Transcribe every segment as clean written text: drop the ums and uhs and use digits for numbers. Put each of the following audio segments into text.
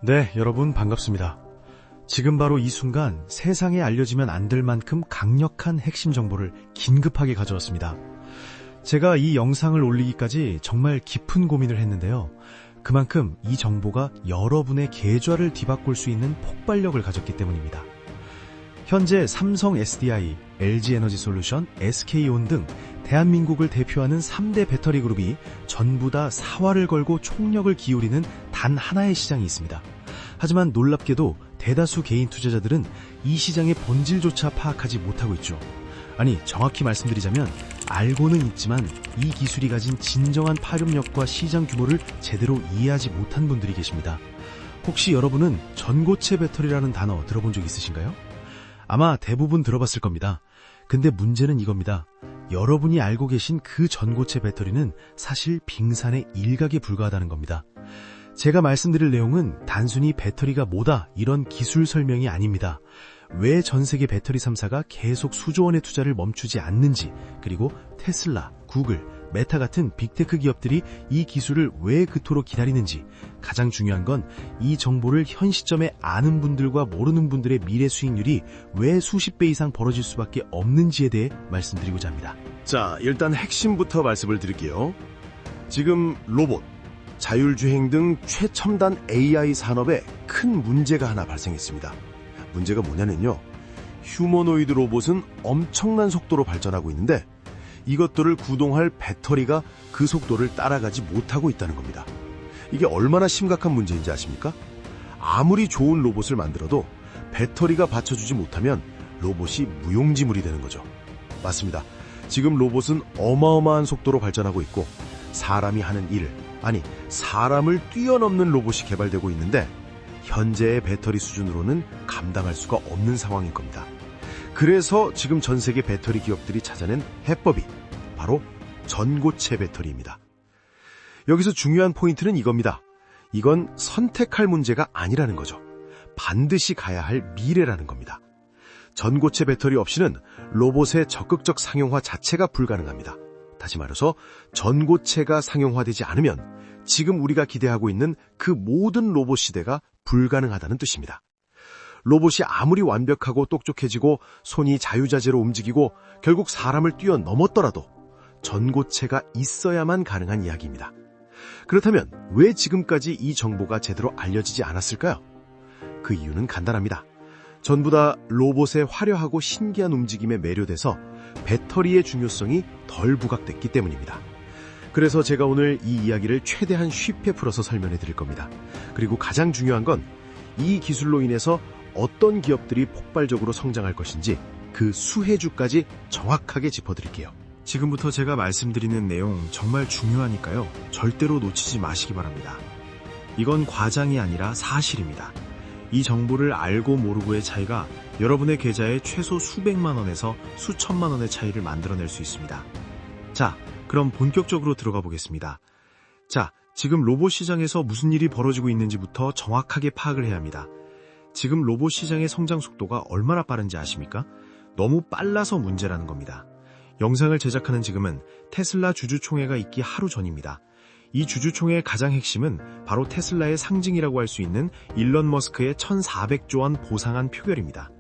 네, 여러분 반갑습니다. 지금 바로 이 순간 세상에 알려지면 안 될 만큼 강력한 핵심 정보를 긴급하게 가져왔습니다. 제가 이 영상을 올리기까지 정말 깊은 고민을 했는데요. 그만큼 이 정보가 여러분의 계좌를 뒤바꿀 수 있는 폭발력을 가졌기 때문입니다. 현재 삼성 SDI, LG에너지솔루션, SK온 등 대한민국을 대표하는 3대 배터리 그룹이 전부 다 사활을 걸고 총력을 기울이는 단 하나의 시장이 있습니다. 하지만 놀랍게도 대다수 개인 투자자들은 이 시장의 본질조차 파악하지 못하고 있죠. 아니, 정확히 말씀드리자면 알고는 있지만 이 기술이 가진 진정한 파급력과 시장 규모를 제대로 이해하지 못한 분들이 계십니다. 혹시 여러분은 전고체 배터리라는 단어 들어본 적 있으신가요? 아마 대부분 들어봤을 겁니다. 근데 문제는 이겁니다. 여러분이 알고 계신 그 전고체 배터리는 사실 빙산의 일각에 불과하다는 겁니다. 제가 말씀드릴 내용은 단순히 배터리가 뭐다 이런 기술 설명이 아닙니다. 왜 전 세계 배터리 3사가 계속 수조 원의 투자를 멈추지 않는지, 그리고 테슬라, 구글, 메타 같은 빅테크 기업들이 이 기술을 왜 그토록 기다리는지, 가장 중요한 건 이 정보를 현 시점에 아는 분들과 모르는 분들의 미래 수익률이 왜 수십 배 이상 벌어질 수밖에 없는지에 대해 말씀드리고자 합니다. 자, 일단 핵심부터 말씀을 드릴게요. 지금 로봇, 자율주행 등 최첨단 AI 산업에 큰 문제가 하나 발생했습니다. 문제가 뭐냐면요. 휴머노이드 로봇은 엄청난 속도로 발전하고 있는데 이것들을 구동할 배터리가 그 속도를 따라가지 못하고 있다는 겁니다. 이게 얼마나 심각한 문제인지 아십니까? 아무리 좋은 로봇을 만들어도 배터리가 받쳐주지 못하면 로봇이 무용지물이 되는 거죠. 맞습니다. 지금 로봇은 어마어마한 속도로 발전하고 있고 사람이 하는 일, 아니 사람을 뛰어넘는 로봇이 개발되고 있는데 현재의 배터리 수준으로는 감당할 수가 없는 상황인 겁니다. 그래서 지금 전 세계 배터리 기업들이 찾아낸 해법이 바로 전고체 배터리입니다. 여기서 중요한 포인트는 이겁니다. 이건 선택할 문제가 아니라는 거죠. 반드시 가야 할 미래라는 겁니다. 전고체 배터리 없이는 로봇의 적극적 상용화 자체가 불가능합니다. 다시 말해서 전고체가 상용화되지 않으면 지금 우리가 기대하고 있는 그 모든 로봇 시대가 불가능하다는 뜻입니다. 로봇이 아무리 완벽하고 똑똑해지고 손이 자유자재로 움직이고 결국 사람을 뛰어넘었더라도 전고체가 있어야만 가능한 이야기입니다. 그렇다면 왜 지금까지 이 정보가 제대로 알려지지 않았을까요? 그 이유는 간단합니다. 전부 다 로봇의 화려하고 신기한 움직임에 매료돼서 배터리의 중요성이 덜 부각됐기 때문입니다. 그래서 제가 오늘 이 이야기를 최대한 쉽게 풀어서 설명해 드릴 겁니다. 그리고 가장 중요한 건 이 기술로 인해서 어떤 기업들이 폭발적으로 성장할 것인지 그 수혜주까지 정확하게 짚어드릴게요. 지금부터 제가 말씀드리는 내용 정말 중요하니까요. 절대로 놓치지 마시기 바랍니다. 이건 과장이 아니라 사실입니다. 이 정보를 알고 모르고의 차이가 여러분의 계좌에 최소 수백만 원에서 수천만 원의 차이를 만들어낼 수 있습니다. 자, 그럼 본격적으로 들어가 보겠습니다. 자, 지금 로봇 시장에서 무슨 일이 벌어지고 있는지부터 정확하게 파악을 해야 합니다. 지금 로봇 시장의 성장 속도가 얼마나 빠른지 아십니까? 너무 빨라서 문제라는 겁니다. 영상을 제작하는 지금은 테슬라 주주총회가 있기 하루 전입니다. 이 주주총회의 가장 핵심은 바로 테슬라의 상징이라고 할 수 있는 일론 머스크의 1,400조 원 보상안 표결입니다.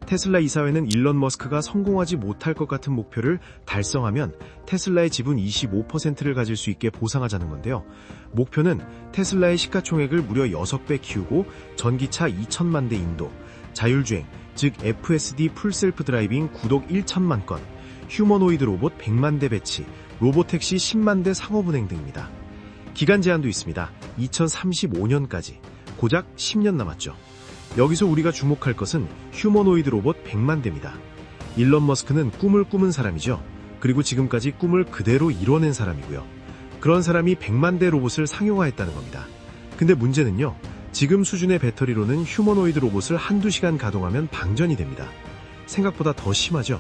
테슬라 이사회는 일론 머스크가 성공하지 못할 것 같은 목표를 달성하면 테슬라의 지분 25%를 가질 수 있게 보상하자는 건데요. 목표는 테슬라의 시가총액을 무려 6배 키우고 전기차 2천만 대 인도, 자율주행, 즉 FSD 풀셀프 드라이빙 구독 1천만 건, 휴머노이드 로봇 100만 대 배치, 로보택시 10만 대 상업운행 등입니다. 기간 제한도 있습니다. 2035년까지. 고작 10년 남았죠. 여기서 우리가 주목할 것은 휴머노이드 로봇 100만 대입니다. 일론 머스크는 꿈을 꾸은 사람이죠. 그리고 지금까지 꿈을 그대로 이뤄낸 사람이고요. 그런 사람이 100만 대 로봇을 상용화했다는 겁니다. 근데 문제는요. 지금 수준의 배터리로는 휴머노이드 로봇을 한두 시간 가동하면 방전이 됩니다. 생각보다 더 심하죠.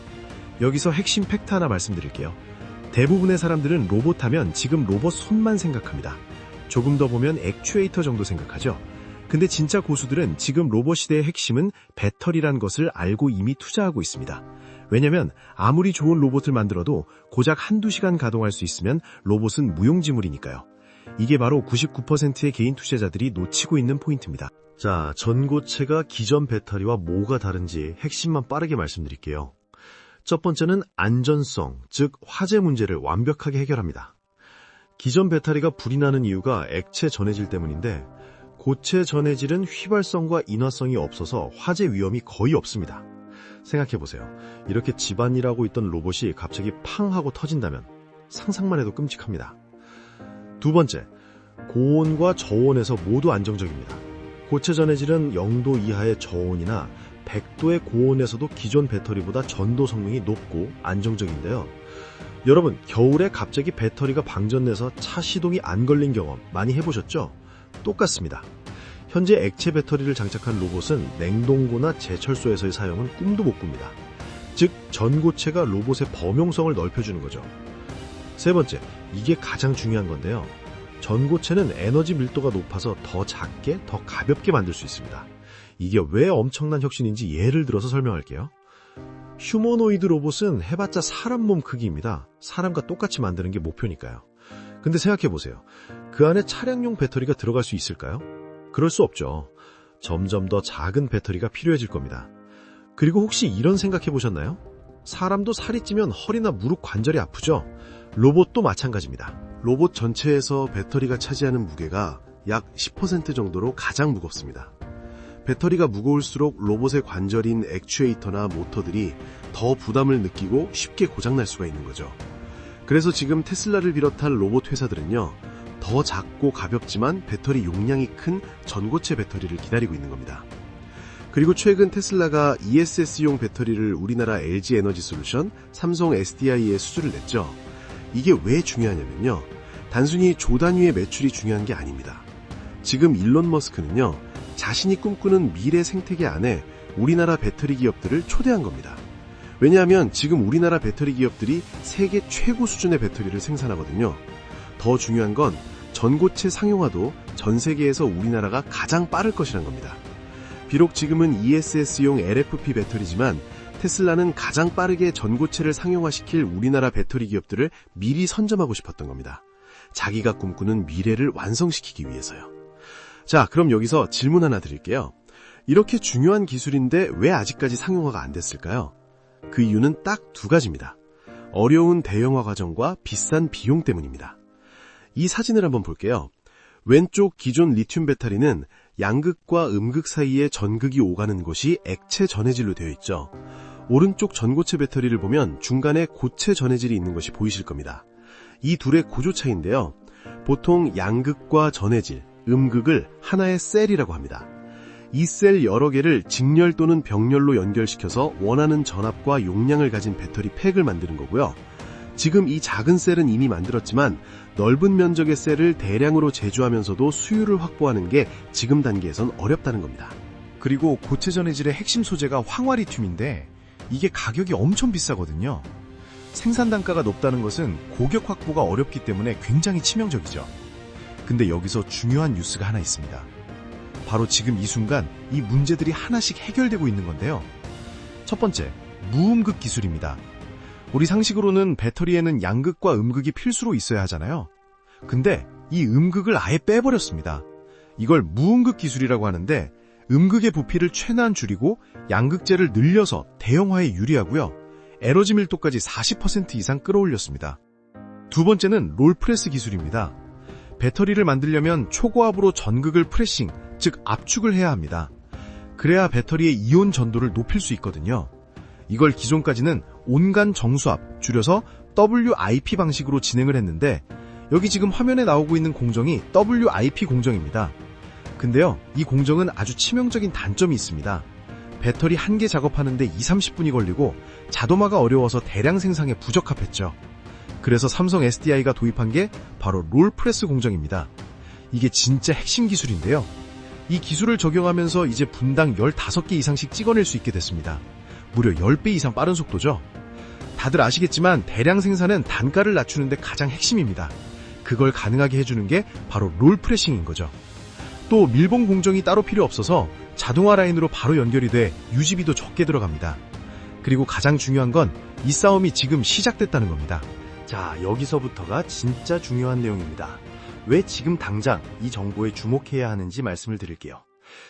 여기서 핵심 팩트 하나 말씀드릴게요. 대부분의 사람들은 로봇 하면 지금 로봇 손만 생각합니다. 조금 더 보면 액추에이터 정도 생각하죠. 근데 진짜 고수들은 지금 로봇 시대의 핵심은 배터리란 것을 알고 이미 투자하고 있습니다. 왜냐면 아무리 좋은 로봇을 만들어도 고작 한두 시간 가동할 수 있으면 로봇은 무용지물이니까요. 이게 바로 99%의 개인 투자자들이 놓치고 있는 포인트입니다. 자, 전고체가 기존 배터리와 뭐가 다른지 핵심만 빠르게 말씀드릴게요. 첫 번째는 안전성, 즉 화재 문제를 완벽하게 해결합니다. 기존 배터리가 불이 나는 이유가 액체 전해질 때문인데 고체 전해질은 휘발성과 인화성이 없어서 화재 위험이 거의 없습니다. 생각해보세요. 이렇게 집안일하고 있던 로봇이 갑자기 팡 하고 터진다면 상상만 해도 끔찍합니다. 두 번째, 고온과 저온에서 모두 안정적입니다. 고체 전해질은 0도 이하의 저온이나 100도의 고온에서도 기존 배터리보다 전도 성능이 높고 안정적인데요. 여러분, 겨울에 갑자기 배터리가 방전돼서 차 시동이 안 걸린 경험 많이 해보셨죠? 똑같습니다. 현재 액체 배터리를 장착한 로봇은 냉동고나 제철소에서의 사용은 꿈도 못 꿉니다. 즉, 전고체가 로봇의 범용성을 넓혀주는 거죠. 세 번째, 이게 가장 중요한 건데요. 전고체는 에너지 밀도가 높아서 더 작게, 더 가볍게 만들 수 있습니다. 이게 왜 엄청난 혁신인지 예를 들어서 설명할게요. 휴머노이드 로봇은 해봤자 사람 몸 크기입니다. 사람과 똑같이 만드는 게 목표니까요. 근데 생각해보세요. 그 안에 차량용 배터리가 들어갈 수 있을까요? 그럴 수 없죠. 점점 더 작은 배터리가 필요해질 겁니다. 그리고 혹시 이런 생각해보셨나요? 사람도 살이 찌면 허리나 무릎 관절이 아프죠? 로봇도 마찬가지입니다. 로봇 전체에서 배터리가 차지하는 무게가 약 10% 정도로 가장 무겁습니다. 배터리가 무거울수록 로봇의 관절인 액추에이터나 모터들이 더 부담을 느끼고 쉽게 고장날 수가 있는 거죠. 그래서 지금 테슬라를 비롯한 로봇 회사들은요, 더 작고 가볍지만 배터리 용량이 큰 전고체 배터리를 기다리고 있는 겁니다. 그리고 최근 테슬라가 ESS용 배터리를 우리나라 LG에너지솔루션, 삼성 SDI에 수주를 냈죠. 이게 왜 중요하냐면요, 단순히 조 단위의 매출이 중요한 게 아닙니다. 지금 일론 머스크는요, 자신이 꿈꾸는 미래 생태계 안에 우리나라 배터리 기업들을 초대한 겁니다. 왜냐하면 지금 우리나라 배터리 기업들이 세계 최고 수준의 배터리를 생산하거든요. 더 중요한 건 전고체 상용화도 전 세계에서 우리나라가 가장 빠를 것이란 겁니다. 비록 지금은 ESS용 LFP 배터리지만 테슬라는 가장 빠르게 전고체를 상용화시킬 우리나라 배터리 기업들을 미리 선점하고 싶었던 겁니다. 자기가 꿈꾸는 미래를 완성시키기 위해서요. 자, 그럼 여기서 질문 하나 드릴게요. 이렇게 중요한 기술인데 왜 아직까지 상용화가 안 됐을까요? 그 이유는 딱 두 가지입니다. 어려운 대형화 과정과 비싼 비용 때문입니다. 이 사진을 한번 볼게요. 왼쪽 기존 리튬 배터리는 양극과 음극 사이에 전극이 오가는 곳이 액체 전해질로 되어 있죠. 오른쪽 전고체 배터리를 보면 중간에 고체 전해질이 있는 것이 보이실 겁니다. 이 둘의 구조 차이인데요. 보통 양극과 전해질, 음극을 하나의 셀이라고 합니다. 이 셀 여러 개를 직렬 또는 병렬로 연결시켜서 원하는 전압과 용량을 가진 배터리 팩을 만드는 거고요. 지금 이 작은 셀은 이미 만들었지만 넓은 면적의 셀을 대량으로 제조하면서도 수율을 확보하는 게 지금 단계에선 어렵다는 겁니다. 그리고 고체 전해질의 핵심 소재가 황화리튬인데 이게 가격이 엄청 비싸거든요. 생산 단가가 높다는 것은 고객 확보가 어렵기 때문에 굉장히 치명적이죠. 근데 여기서 중요한 뉴스가 하나 있습니다. 바로 지금 이 순간 이 문제들이 하나씩 해결되고 있는 건데요. 첫 번째, 무음극 기술입니다. 우리 상식으로는 배터리에는 양극과 음극이 필수로 있어야 하잖아요. 근데 이 음극을 아예 빼버렸습니다. 이걸 무음극 기술이라고 하는데 음극의 부피를 최대한 줄이고 양극재를 늘려서 대형화에 유리하고요. 에너지 밀도까지 40% 이상 끌어올렸습니다. 두 번째는 롤프레스 기술입니다. 배터리를 만들려면 초고압으로 전극을 프레싱, 즉 압축을 해야 합니다. 그래야 배터리의 이온 전도를 높일 수 있거든요. 이걸 기존까지는 온간 정수압, 줄여서 WIP 방식으로 진행을 했는데 여기 지금 화면에 나오고 있는 공정이 WIP 공정입니다. 근데요, 이 공정은 아주 치명적인 단점이 있습니다. 배터리 한 개 작업하는데 20-30분이 걸리고 자동화가 어려워서 대량 생산에 부적합했죠. 그래서 삼성 SDI가 도입한 게 바로 롤프레스 공정입니다. 이게 진짜 핵심 기술인데요. 이 기술을 적용하면서 이제 분당 15개 이상씩 찍어낼 수 있게 됐습니다. 무려 10배 이상 빠른 속도죠. 다들 아시겠지만 대량 생산은 단가를 낮추는데 가장 핵심입니다. 그걸 가능하게 해주는 게 바로 롤프레싱인 거죠. 또 밀봉 공정이 따로 필요 없어서 자동화 라인으로 바로 연결이 돼 유지비도 적게 들어갑니다. 그리고 가장 중요한 건 이 싸움이 지금 시작됐다는 겁니다. 자, 여기서부터가 진짜 중요한 내용입니다. 왜 지금 당장 이 정보에 주목해야 하는지 말씀을 드릴게요.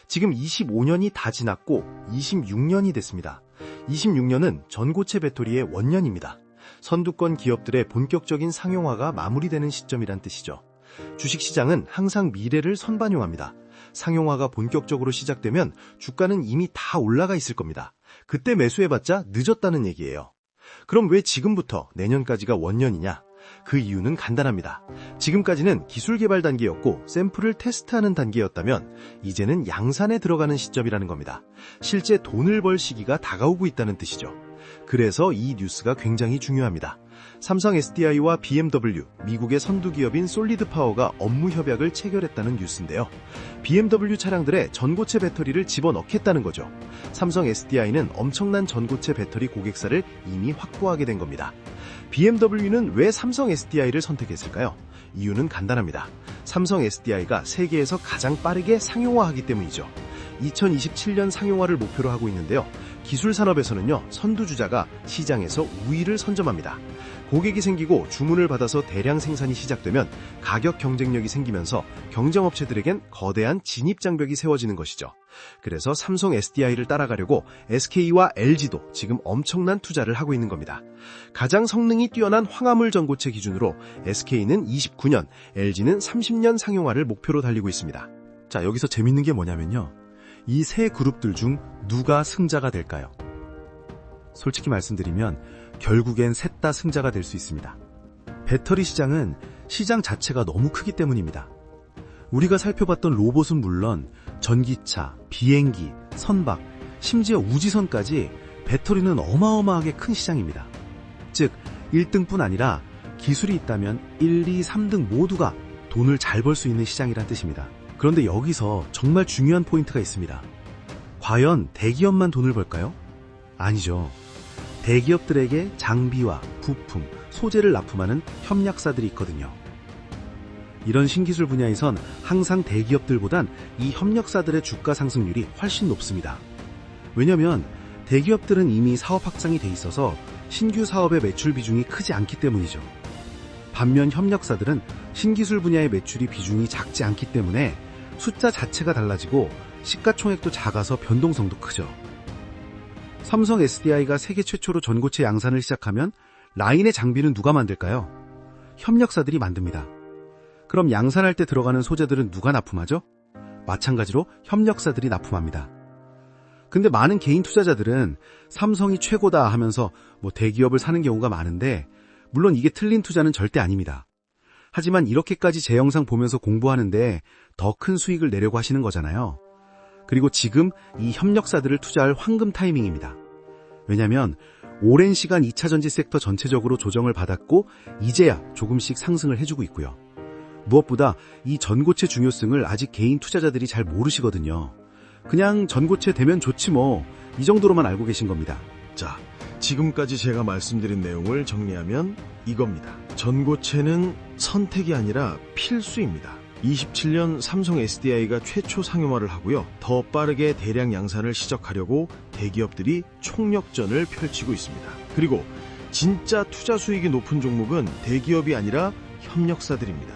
지금 25년이 다 지났고 26년이 됐습니다. 26년은 전고체 배터리의 원년입니다. 선두권 기업들의 본격적인 상용화가 마무리되는 시점이란 뜻이죠. 주식시장은 항상 미래를 선반영합니다. 상용화가 본격적으로 시작되면 주가는 이미 다 올라가 있을 겁니다. 그때 매수해봤자 늦었다는 얘기예요. 그럼 왜 지금부터 내년까지가 원년이냐? 그 이유는 간단합니다. 지금까지는 기술 개발 단계였고 샘플을 테스트하는 단계였다면 이제는 양산에 들어가는 시점이라는 겁니다. 실제 돈을 벌 시기가 다가오고 있다는 뜻이죠. 그래서 이 뉴스가 굉장히 중요합니다. 삼성 SDI와 BMW, 미국의 선두기업인 솔리드파워가 업무 협약을 체결했다는 뉴스인데요. BMW 차량들의 전고체 배터리를 집어넣겠다는 거죠. 삼성 SDI는 엄청난 전고체 배터리 고객사를 이미 확보하게 된 겁니다. BMW는 왜 삼성 SDI를 선택했을까요? 이유는 간단합니다. 삼성 SDI가 세계에서 가장 빠르게 상용화하기 때문이죠. 2027년 상용화를 목표로 하고 있는데요. 기술 산업에서는요, 선두주자가 시장에서 우위를 선점합니다. 고객이 생기고 주문을 받아서 대량 생산이 시작되면 가격 경쟁력이 생기면서 경쟁업체들에겐 거대한 진입장벽이 세워지는 것이죠. 그래서 삼성 SDI를 따라가려고 SK와 LG도 지금 엄청난 투자를 하고 있는 겁니다. 가장 성능이 뛰어난 황화물 전고체 기준으로 SK는 29년, LG는 30년 상용화를 목표로 달리고 있습니다. 자, 여기서 재밌는 게 뭐냐면요. 이 세 그룹들 중 누가 승자가 될까요? 솔직히 말씀드리면 결국엔 셋 다 승자가 될 수 있습니다. 배터리 시장은 시장 자체가 너무 크기 때문입니다. 우리가 살펴봤던 로봇은 물론 전기차, 비행기, 선박, 심지어 우주선까지 배터리는 어마어마하게 큰 시장입니다. 즉 1등뿐 아니라 기술이 있다면 1, 2, 3등 모두가 돈을 잘 벌 수 있는 시장이란 뜻입니다. 그런데 여기서 정말 중요한 포인트가 있습니다. 과연 대기업만 돈을 벌까요? 아니죠. 대기업들에게 장비와 부품, 소재를 납품하는 협력사들이 있거든요. 이런 신기술 분야에선 항상 대기업들보단 이 협력사들의 주가 상승률이 훨씬 높습니다. 왜냐하면 대기업들은 이미 사업 확장이 돼 있어서 신규 사업의 매출 비중이 크지 않기 때문이죠. 반면 협력사들은 신기술 분야의 매출이 비중이 작지 않기 때문에 숫자 자체가 달라지고 시가총액도 작아서 변동성도 크죠. 삼성 SDI가 세계 최초로 전고체 양산을 시작하면 라인의 장비는 누가 만들까요? 협력사들이 만듭니다. 그럼 양산할 때 들어가는 소재들은 누가 납품하죠? 마찬가지로 협력사들이 납품합니다. 근데 많은 개인 투자자들은 삼성이 최고다 하면서 대기업을 사는 경우가 많은데 물론 이게 틀린 투자는 절대 아닙니다. 하지만 이렇게까지 제 영상 보면서 공부하는데 더 큰 수익을 내려고 하시는 거잖아요. 그리고 지금 이 협력사들을 투자할 황금 타이밍입니다. 왜냐하면 오랜 시간 2차 전지 섹터 전체적으로 조정을 받았고 이제야 조금씩 상승을 해주고 있고요. 무엇보다 이 전고체 중요성을 아직 개인 투자자들이 잘 모르시거든요. 그냥 전고체 되면 좋지 이 정도로만 알고 계신 겁니다. 자, 지금까지 제가 말씀드린 내용을 정리하면 이겁니다. 전고체는 선택이 아니라 필수입니다. 27년 삼성 SDI가 최초 상용화를 하고요. 더 빠르게 대량 양산을 시작하려고 대기업들이 총력전을 펼치고 있습니다. 그리고 진짜 투자 수익이 높은 종목은 대기업이 아니라 협력사들입니다.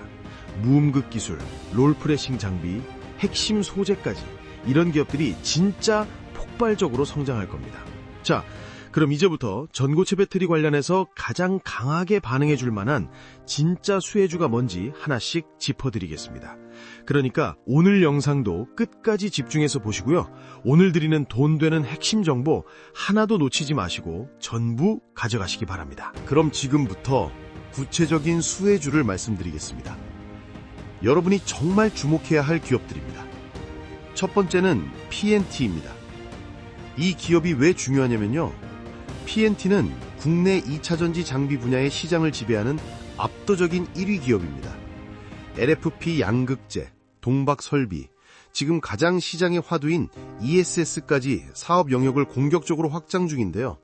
무음극 기술, 롤프레싱 장비, 핵심 소재까지 이런 기업들이 진짜 폭발적으로 성장할 겁니다. 자, 그럼 이제부터 전고체 배터리 관련해서 가장 강하게 반응해 줄 만한 진짜 수혜주가 뭔지 하나씩 짚어드리겠습니다. 그러니까 오늘 영상도 끝까지 집중해서 보시고요. 오늘 드리는 돈 되는 핵심 정보 하나도 놓치지 마시고 전부 가져가시기 바랍니다. 그럼 지금부터 구체적인 수혜주를 말씀드리겠습니다. 여러분이 정말 주목해야 할 기업들입니다. 첫 번째는 PNT입니다. 이 기업이 왜 중요하냐면요. PNT는 국내 2차전지 장비 분야의 시장을 지배하는 압도적인 1위 기업입니다. LFP 양극재, 동박설비, 지금 가장 시장의 화두인 ESS까지 사업 영역을 공격적으로 확장 중인데요.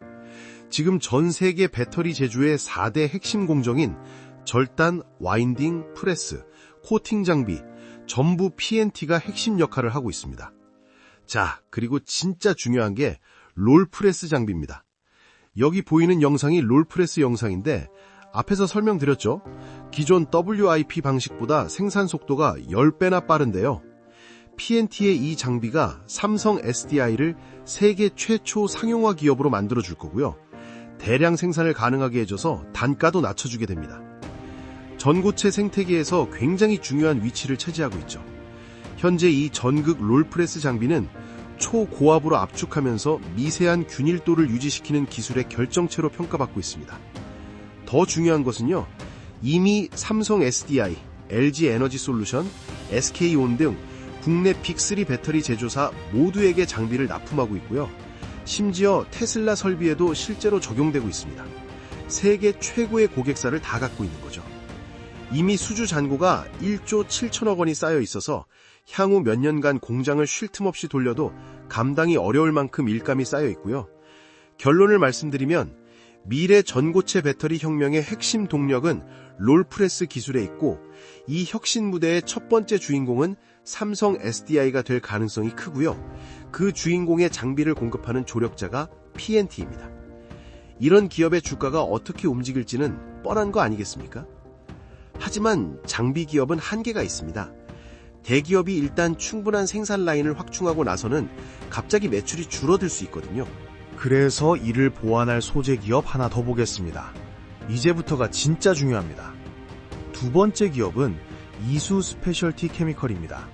지금 전 세계 배터리 제조의 4대 핵심 공정인 절단, 와인딩, 프레스, 코팅 장비, 전부 PNT가 핵심 역할을 하고 있습니다. 자, 그리고 진짜 중요한 게 롤프레스 장비입니다. 여기 보이는 영상이 롤프레스 영상인데 앞에서 설명드렸죠. 기존 WIP 방식보다 생산 속도가 10배나 빠른데요. PNT의 이 장비가 삼성 SDI를 세계 최초 상용화 기업으로 만들어줄 거고요. 대량 생산을 가능하게 해줘서 단가도 낮춰주게 됩니다. 전고체 생태계에서 굉장히 중요한 위치를 차지하고 있죠. 현재 이 전극 롤프레스 장비는 초고압으로 압축하면서 미세한 균일도를 유지시키는 기술의 결정체로 평가받고 있습니다. 더 중요한 것은요, 이미 삼성 SDI, LG 에너지 솔루션, SK온 등 국내 빅3 배터리 제조사 모두에게 장비를 납품하고 있고요. 심지어 테슬라 설비에도 실제로 적용되고 있습니다. 세계 최고의 고객사를 다 갖고 있는 거죠. 이미 수주 잔고가 1조 7천억 원이 쌓여 있어서 향후 몇 년간 공장을 쉴 틈 없이 돌려도 감당이 어려울 만큼 일감이 쌓여 있고요. 결론을 말씀드리면 미래 전고체 배터리 혁명의 핵심 동력은 롤프레스 기술에 있고, 이 혁신 무대의 첫 번째 주인공은 삼성 SDI가 될 가능성이 크고요. 그 주인공의 장비를 공급하는 조력자가 PNT입니다. 이런 기업의 주가가 어떻게 움직일지는 뻔한 거 아니겠습니까? 하지만 장비 기업은 한계가 있습니다. 대기업이 일단 충분한 생산 라인을 확충하고 나서는 갑자기 매출이 줄어들 수 있거든요. 그래서 이를 보완할 소재 기업 하나 더 보겠습니다. 이제부터가 진짜 중요합니다. 두 번째 기업은 이수 스페셜티 케미컬입니다.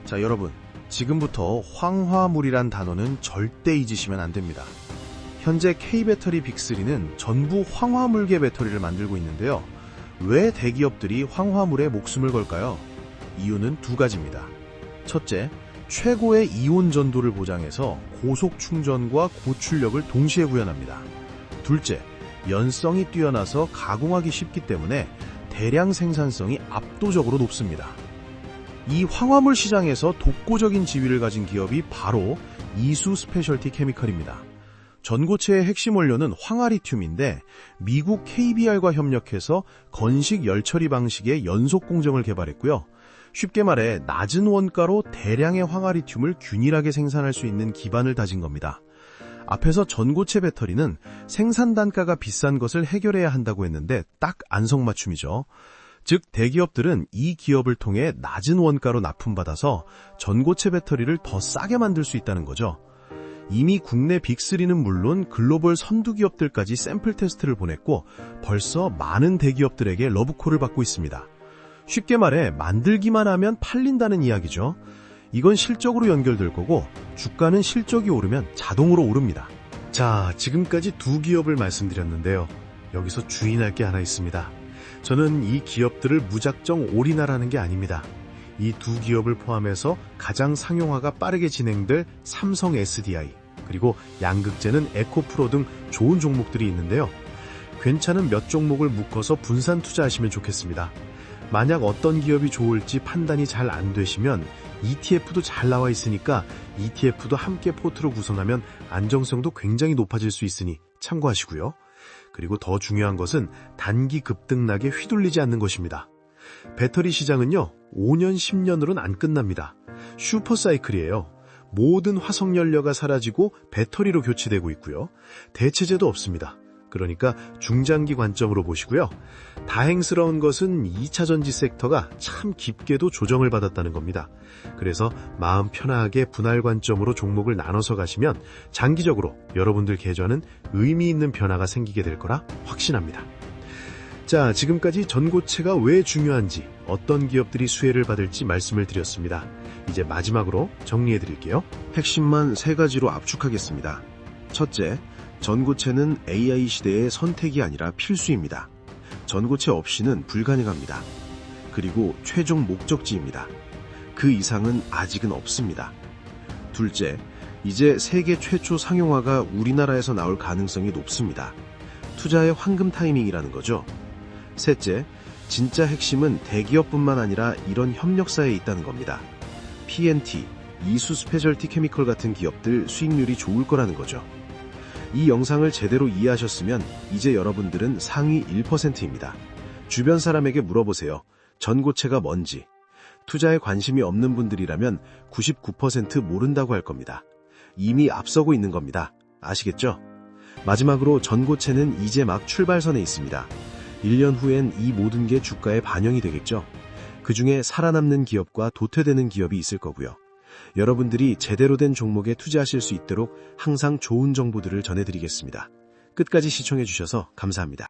자, 여러분, 지금부터 황화물이란 단어는 절대 잊으시면 안 됩니다. 현재 K배터리 빅3는 전부 황화물계 배터리를 만들고 있는데요. 왜 대기업들이 황화물에 목숨을 걸까요? 이유는 두 가지입니다. 첫째, 최고의 이온 전도를 보장해서 고속 충전과 고출력을 동시에 구현합니다. 둘째, 연성이 뛰어나서 가공하기 쉽기 때문에 대량 생산성이 압도적으로 높습니다. 이 황화물 시장에서 독보적인 지위를 가진 기업이 바로 이수 스페셜티 케미컬입니다. 전고체의 핵심 원료는 황화리튬인데 미국 KBR과 협력해서 건식 열처리 방식의 연속 공정을 개발했고요. 쉽게 말해 낮은 원가로 대량의 황화리튬을 균일하게 생산할 수 있는 기반을 다진 겁니다. 앞에서 전고체 배터리는 생산 단가가 비싼 것을 해결해야 한다고 했는데 딱 안성맞춤이죠. 즉 대기업들은 이 기업을 통해 낮은 원가로 납품받아서 전고체 배터리를 더 싸게 만들 수 있다는 거죠. 이미 국내 빅3는 물론 글로벌 선두 기업들까지 샘플 테스트를 보냈고 벌써 많은 대기업들에게 러브콜을 받고 있습니다. 쉽게 말해 만들기만 하면 팔린다는 이야기죠. 이건 실적으로 연결될 거고 주가는 실적이 오르면 자동으로 오릅니다. 자, 지금까지 두 기업을 말씀드렸는데요. 여기서 주의할 게 하나 있습니다. 저는 이 기업들을 무작정 올인하라는 게 아닙니다. 이 두 기업을 포함해서 가장 상용화가 빠르게 진행될 삼성 SDI, 그리고 양극재는 에코프로 등 좋은 종목들이 있는데요. 괜찮은 몇 종목을 묶어서 분산 투자하시면 좋겠습니다. 만약 어떤 기업이 좋을지 판단이 잘 안 되시면 ETF도 잘 나와 있으니까 ETF도 함께 포트로 구성하면 안정성도 굉장히 높아질 수 있으니 참고하시고요. 그리고 더 중요한 것은 단기 급등락에 휘둘리지 않는 것입니다. 배터리 시장은요, 5년, 10년으로는 안 끝납니다. 슈퍼사이클이에요. 모든 화석연료가 사라지고 배터리로 교체되고 있고요. 대체제도 없습니다. 그러니까 중장기 관점으로 보시고요. 다행스러운 것은 2차 전지 섹터가 참 깊게도 조정을 받았다는 겁니다. 그래서 마음 편하게 분할 관점으로 종목을 나눠서 가시면 장기적으로 여러분들 계좌는 의미 있는 변화가 생기게 될 거라 확신합니다. 자, 지금까지 전고체가 왜 중요한지, 어떤 기업들이 수혜를 받을지 말씀을 드렸습니다. 이제 마지막으로 정리해 드릴게요. 핵심만 세 가지로 압축하겠습니다. 첫째, 전고체는 AI 시대의 선택이 아니라 필수입니다. 전고체 없이는 불가능합니다. 그리고 최종 목적지입니다. 그 이상은 아직은 없습니다. 둘째, 이제 세계 최초 상용화가 우리나라에서 나올 가능성이 높습니다. 투자의 황금 타이밍이라는 거죠. 셋째, 진짜 핵심은 대기업뿐만 아니라 이런 협력사에 있다는 겁니다. PNT, 이수 스페셜티 케미컬 같은 기업들 수익률이 좋을 거라는 거죠. 이 영상을 제대로 이해하셨으면 이제 여러분들은 상위 1%입니다. 주변 사람에게 물어보세요. 전고체가 뭔지. 투자에 관심이 없는 분들이라면 99% 모른다고 할 겁니다. 이미 앞서고 있는 겁니다. 아시겠죠? 마지막으로 전고체는 이제 막 출발선에 있습니다. 1년 후엔 이 모든 게 주가에 반영이 되겠죠. 그 중에 살아남는 기업과 도태되는 기업이 있을 거고요. 여러분들이 제대로 된 종목에 투자하실 수 있도록 항상 좋은 정보들을 전해드리겠습니다. 끝까지 시청해주셔서 감사합니다.